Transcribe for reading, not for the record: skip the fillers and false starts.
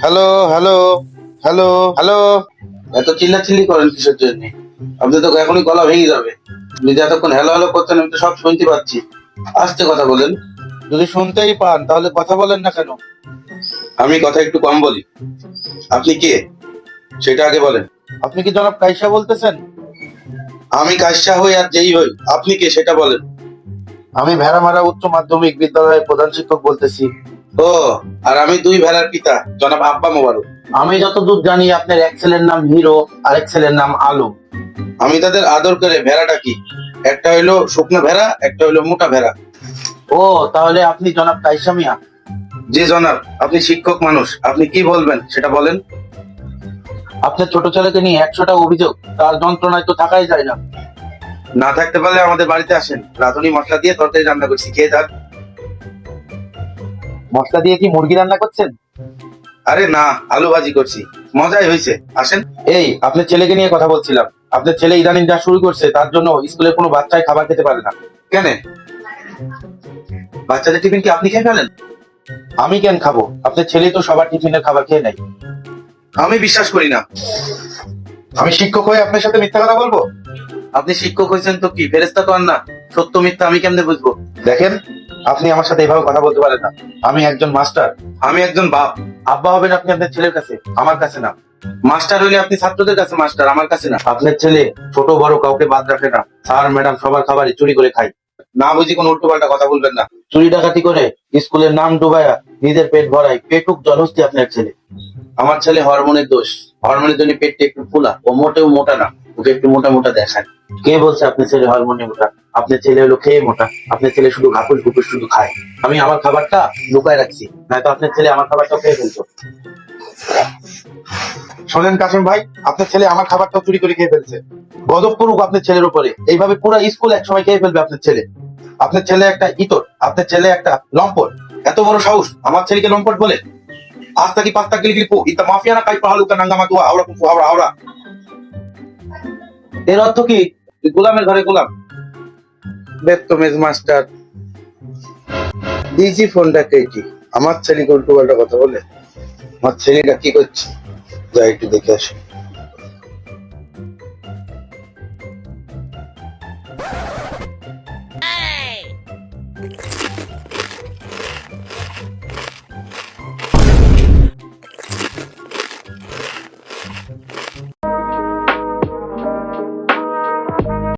Hello hello hello hello. এত চিল্লাচিল্লি করেন কিসের জন্য? আপনি তো এখনই গলা ভেঙে যাবে। আপনি যে এতক্ষণ হ্যালো হ্যালো করছেন আমি তো সব শুনতে পাচ্ছি। আস্তে কথা বলেন। যদি শুনতেই পান তাহলে কথা বলেন না কেন? আমি কথা একটু কম বলি। আপনি কে সেটা আগে বলেন। আপনি কি জনাব কাইসা বলতেছেন? আমি কাইসা হই আর যেই হই, আপনি কে সেটা বলেন। আমি ভেড়ামারা উচ্চ মাধ্যমিক বিদ্যালয়ের প্রধান শিক্ষক বলতেছি। ও, আর আমি দুই ভেড়ার পিতা, জনাব আব্বা মোবারক। আমি যতদূর জানি আপনার এক ছেলের নাম হিরো আর এক ছেলের নাম আলম। আমি তাদের আদর করে ভেড়া ডাকি। একটা হইলো শুকনো ভেড়া, একটা হইলো মোটা ভেড়া। ও, তাহলে আপনি জনাব কাইসা মিয়া? জি জনাব। আপনি শিক্ষক মানুষ, আপনি কি বলবেন সেটা বলেন। আপনার ছোট ছেলেকে নিয়ে 100টা অভিযোগ, তার যন্ত্রণায় তো থাকাই যায় না। না থাকতে পারলে আমাদের বাড়িতে আসেন, রাঁধুনি মশলা দিয়ে তরকারি রান্না করছি, খেয়ে যান। মশলা দিয়ে কি মুরগি রান্না করছেন? আরে না, আলু ভাজি করছি। মজাই হয়েছে, আসেন। এই, আপনার ছেলেকে নিয়ে কথা বলছিলাম। আপনার ছেলে ইদানিং যা শুরু করছে তার জন্য স্কুলের কোনো বাচ্চাই খাবার খেতে পারে না। কেন? বাচ্চাদের টিফিন কি আপনি খেয়ে ফেলেন? আমি কেন খাবো? আপনার ছেলেই তো সবার টিফিনের খাবার খেয়ে নেয়। আমি বিশ্বাস করি না। আমি শিক্ষক হয়ে আপনার সাথে মিথ্যা কথা বলবো? আপনি শিক্ষক হয়েছেন তো কি ফেরেস্তা তো আর না। সত্য মিথ্যা আমি কেমনে বুঝবো? দেখেন, আপনি আমার সাথে এভাবে কথা বলতে পারেন না। আমি একজন মাস্টার। আমি একজন বাপ। আব্বা হবেন আপনি আপনার ছেলের কাছে, আমার কাছে না। মাস্টার হইলে আপনি ছাত্রদের কাছে মাস্টার, আমার কাছে না। আপনার ছেলে ছোট বড় কাউকে বাদ রাখে না। স্যার ম্যাডাম সবার খাবারই চুরি করে খায়। না বুঝি কোনো উল্টো পাল্টা কথা বলবেন না। চুরি ডাকাতি করে স্কুলের নাম ডুবায়া নিজের পেট ভরায় পেটুক জলহস্তি আপনার ছেলে। আমার ছেলে হরমোনের দোষ। হরমোনের জন্য পেটটা একটু ফুলা, ও মোটেও মোটা না। ওকে একটু মোটা মোটা দেখায়। কে বলছে আপনার ছেলে হরমোনে মোটা? আপনার ছেলে হলো খেয়ে মোটা। আপনার ছেলে শুধু ঘাপুস ঘুপুস শুধু খায়। আমি আমার খাবারটা লুকায় রাখছি, নয়তো আপনার ছেলে আমার খাবারটা খেয়ে ফেলতো। শোনেন কাসিম ভাই, আপনার ছেলে আমার খাবারটা চুরি করে খেয়ে ফেলছে। গজব করুক আপনার ছেলের উপরে। এইভাবে পুরো স্কুল একসময় খেয়ে ফেলবে আপনার ছেলে। আপনার ছেলে একটা ইতর, আপনার ছেলে একটা লম্পট। এত বড় সাহস আমার ছেলেকে লম্পট বলে? hasta aquí pasta gilgilipo ita mafia na kay pahaluka ng gamatua aura kung aura aura। এর অর্থ কি? তুই গোলামের ঘরে গোলাম? বেত্তমেজ মাস্টার। দিয়েছি ফোনটা কেটে। আমার ছেলেকে উল্টো পাল্টা কথা বলে। আমার ছেলেটা কি করছে, যাই একটু দেখে আসি।